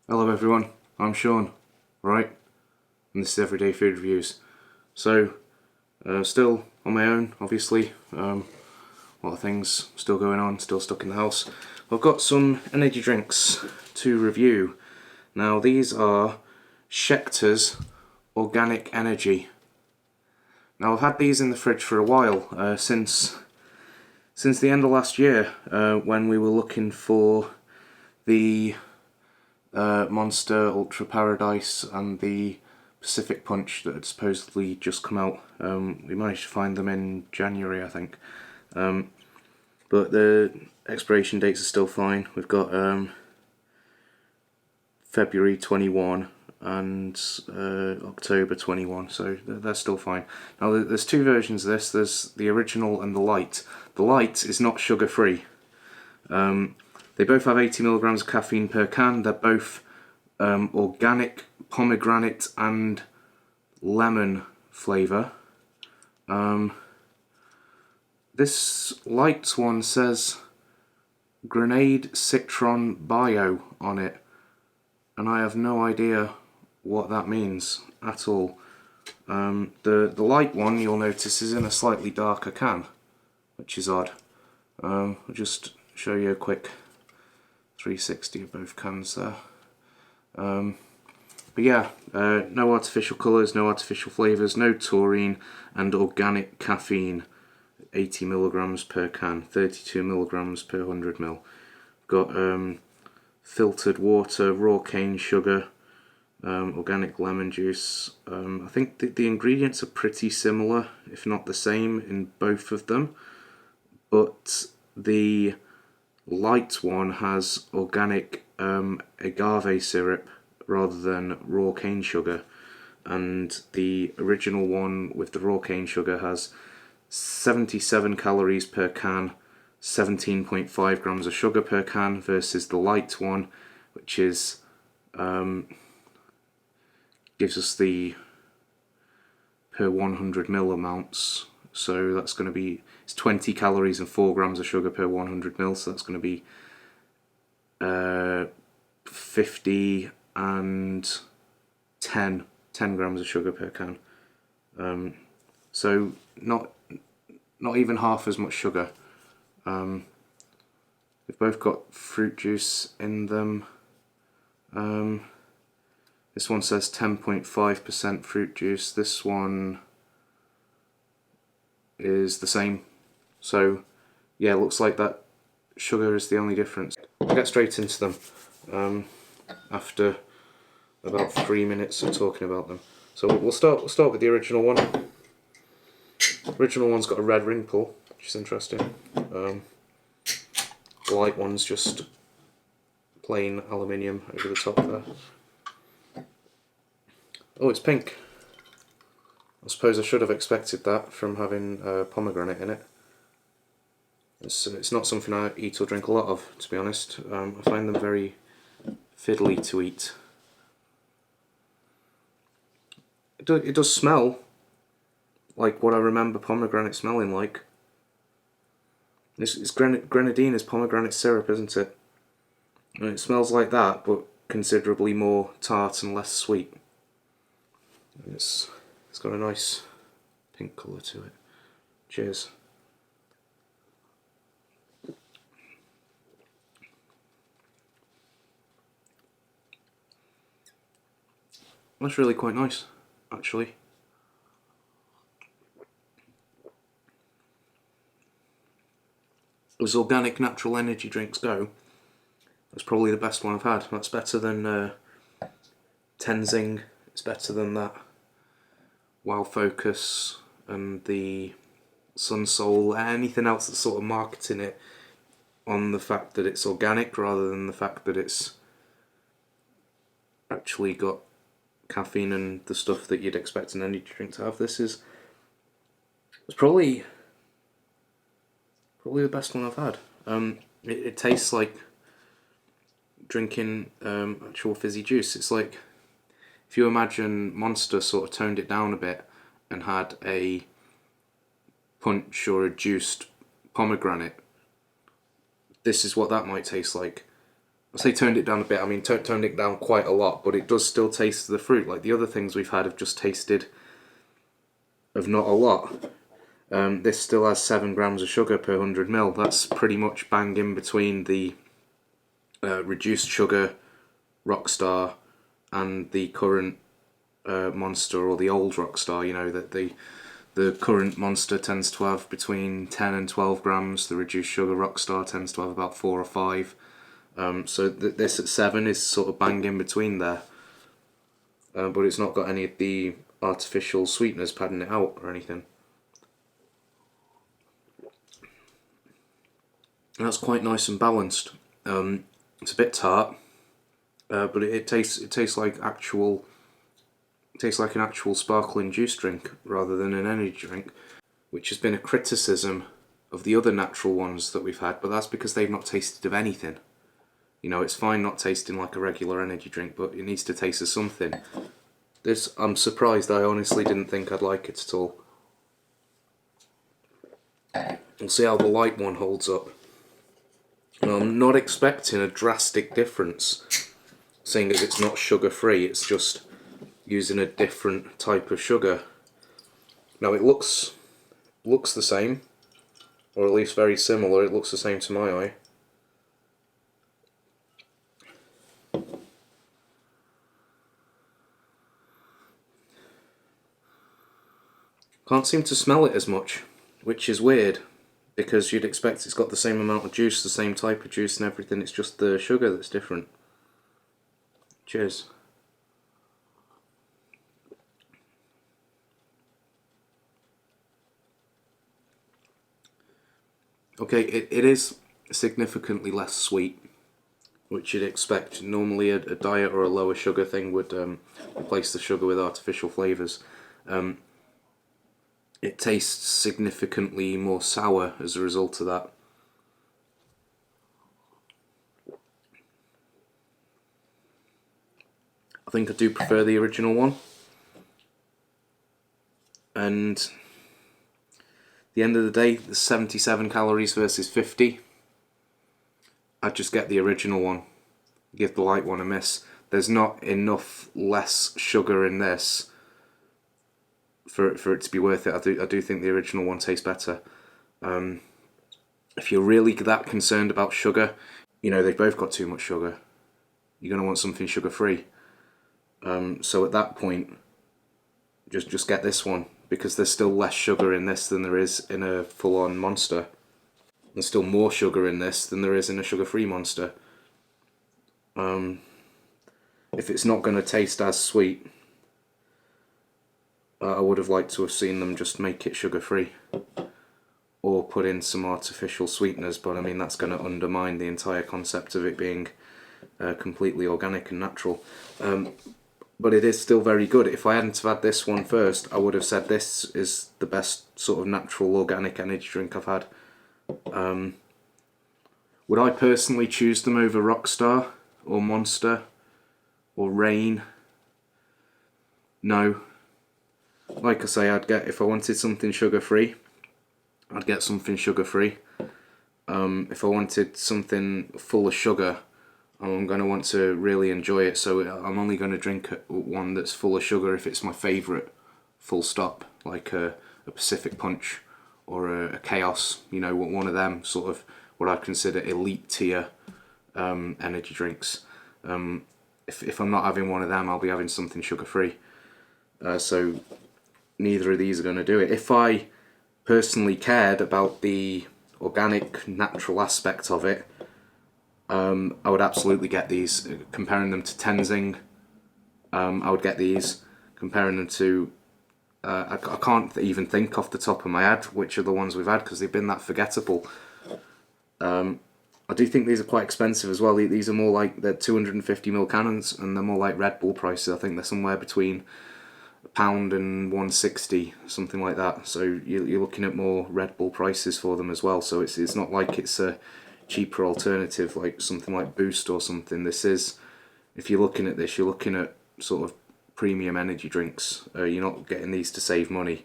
Hello everyone, I'm Sean, right? And this is Everyday Food Reviews. So, still on my own, obviously. A lot of things still going on, still stuck in the house. I've got some energy drinks to review. Now these are Scheckter's Organic Energy. Now I've had these in the fridge for a while, since the end of last year, when we were looking for the Monster Ultra Paradise and the Pacific Punch that had supposedly just come out. We managed to find them in January, I think. But the expiration dates are still fine. We've got February 21 and October 21, so they're still fine. Now there's two versions of this. There's the original and the Lite. The Lite is not sugar free. They both have 80 milligrams of caffeine per can. They're both organic pomegranate and lemon flavour. This Lite one says Grenade Citron Bio on it, and I have no idea what that means at all. The Lite one, you'll notice, is in a slightly darker can, which is odd. I'll just show you a quick 360 of both cans there. But yeah, no artificial colours, no artificial flavours, no taurine, and organic caffeine. 80 milligrams per can, 32 milligrams per 100 ml. Got filtered water, raw cane sugar, organic lemon juice. I think the ingredients are pretty similar, if not the same, in both of them, but the Lite one has organic agave syrup rather than raw cane sugar, and the original one with the raw cane sugar has 77 calories per can, 17.5 grams of sugar per can, versus the Lite one, which is gives us the per 100 ml amounts. So that's going to be, it's 20 calories and 4 grams of sugar per 100 ml, so that's going to be 50 and 10 grams of sugar per can. So not even half as much sugar. They've both got fruit juice in them. This one says 10.5% fruit juice. This one is the same. So yeah, looks like that sugar is the only difference. I'll get straight into them after about 3 minutes of talking about them. So we'll start with the original one. The original one's got a red ring pull, which is interesting. The Lite one's just plain aluminium over the top there. Oh, it's pink. I suppose I should have expected that from having pomegranate in it. It's not something I eat or drink a lot of, to be honest. I find them very fiddly to eat. It does smell like what I remember pomegranate smelling like. It's grenadine is pomegranate syrup, isn't it? And it smells like that, but considerably more tart and less sweet. And it's got a nice pink colour to it. Cheers. That's really quite nice, actually. As organic natural energy drinks go, that's probably the best one I've had. That's better than Tenzing. It's better than that Wow Focus and the Sun Soul, anything else that's sort of marketing it on the fact that it's organic rather than the fact that it's actually got caffeine and the stuff that you'd expect an energy drink to have. It's probably the best one I've had. It tastes like drinking actual fizzy juice. It's like if you imagine Monster sort of toned it down a bit and had a punch or a juiced pomegranate. This is what that might taste like. I say toned it down a bit, I mean toned it down quite a lot, but it does still taste the fruit. Like the other things we've had have just tasted of not a lot. This still has 7 grams of sugar per 100 ml. That's pretty much bang in between the reduced sugar Rockstar and the current Monster, or the old Rockstar. You know that the current Monster tends to have between 10 and 12 grams. The reduced sugar Rockstar tends to have about 4 or 5. So this at 7 is sort of bang in between there. But it's not got any of the artificial sweeteners padding it out or anything. And that's quite nice and balanced. It's a bit tart, but it tastes like an actual sparkling juice drink rather than an energy drink, which has been a criticism of the other natural ones that we've had. But that's because they've not tasted of anything. You know, it's fine not tasting like a regular energy drink, but it needs to taste of something. This, I'm surprised. I honestly didn't think I'd like it at all. We'll see how the Lite one holds up. Now, I'm not expecting a drastic difference, seeing as it's not sugar-free. It's just using a different type of sugar. Now it looks the same, or at least very similar. It looks the same to my eye. Can't seem to smell it as much, which is weird, because you'd expect it's got the same amount of juice, the same type of juice and everything. It's just the sugar that's different. Cheers. Okay, it is significantly less sweet, which you'd expect. Normally a diet or a lower sugar thing would replace the sugar with artificial flavours. It tastes significantly more sour as a result of that. I think I do prefer the original one. And at the end of the day, the 77 calories versus 50. I'd just get the original one. Give the Lite one a miss. There's not enough less sugar in this for it to be worth it. I do think the original one tastes better. If you're really that concerned about sugar, you know, they've both got too much sugar. You're going to want something sugar-free. So at that point, just get this one, because there's still less sugar in this than there is in a full-on Monster. There's still more sugar in this than there is in a sugar-free Monster. If it's not going to taste as sweet, I would have liked to have seen them just make it sugar-free, or put in some artificial sweeteners, but I mean that's going to undermine the entire concept of it being completely organic and natural. But it is still very good. If I hadn't have had this one first, I would have said this is the best sort of natural organic energy drink I've had. Would I personally choose them over Rockstar or Monster or Reign? No. Like I say, if I wanted something sugar-free, I'd get something sugar-free. If I wanted something full of sugar, I'm going to want to really enjoy it, so I'm only going to drink one that's full of sugar if it's my favourite, full stop, like a Pacific Punch or a Chaos, you know, one of them, sort of what I'd consider elite tier energy drinks. If I'm not having one of them, I'll be having something sugar-free. So neither of these are going to do it. If I personally cared about the organic, natural aspect of it, I would absolutely get these. Comparing them to Tenzing, I would get these. Comparing them to, I can't even think off the top of my head which are the ones we've had, because they've been that forgettable. I do think these are quite expensive as well. These are more like, they're 250ml cannons, and they're more like Red Bull prices. I think they're somewhere between £1 and £1.60, something like that. So you're looking at more Red Bull prices for them as well. So it's not like it's a cheaper alternative like something like Boost or something. This is, if you're looking at this, you're looking at sort of premium energy drinks. You're not getting these to save money.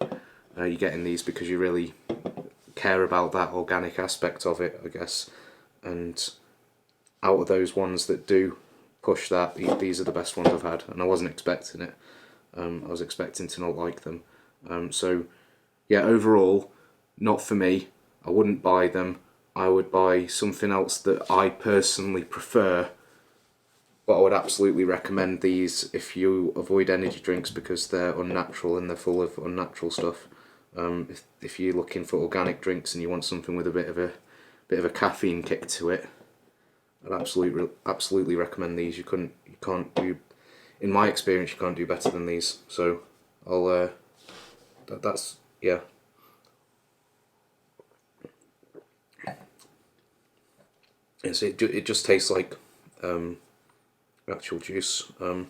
You're getting these because you really care about that organic aspect of it, I guess. And out of those ones that do push that, these are the best ones I've had, and I wasn't expecting it. I was expecting to not like them. So yeah, overall, not for me. I wouldn't buy them. I would buy something else that I personally prefer, but I would absolutely recommend these if you avoid energy drinks because they're unnatural and they're full of unnatural stuff. If you're looking for organic drinks and you want something with a bit of a caffeine kick to it, I'd absolutely recommend these. You can't do, in my experience, you can't do better than these. So I'll that's yeah. It just tastes like actual juice. I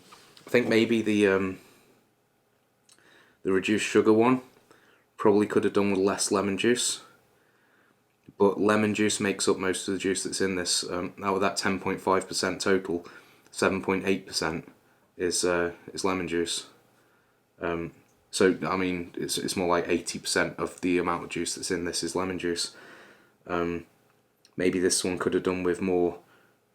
think maybe the reduced sugar one probably could have done with less lemon juice, but lemon juice makes up most of the juice that's in this. Out of that 10.5% total, 7.8% is lemon juice. So I mean, it's more like 80% of the amount of juice that's in this is lemon juice. Maybe this one could have done with more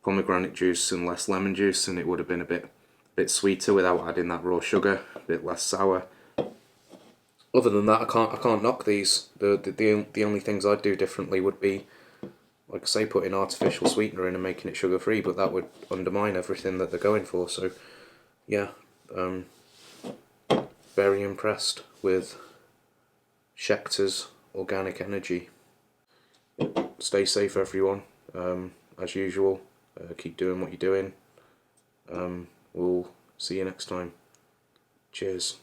pomegranate juice and less lemon juice, and it would have been a bit sweeter without adding that raw sugar, a bit less sour. Other than that, I can't knock these. The only things I'd do differently would be, like I say, putting artificial sweetener in and making it sugar free, but that would undermine everything that they're going for. So yeah, very impressed with Scheckter's Organic Energy. Stay safe, everyone. As usual, keep doing what you're doing. We'll see you next time. Cheers.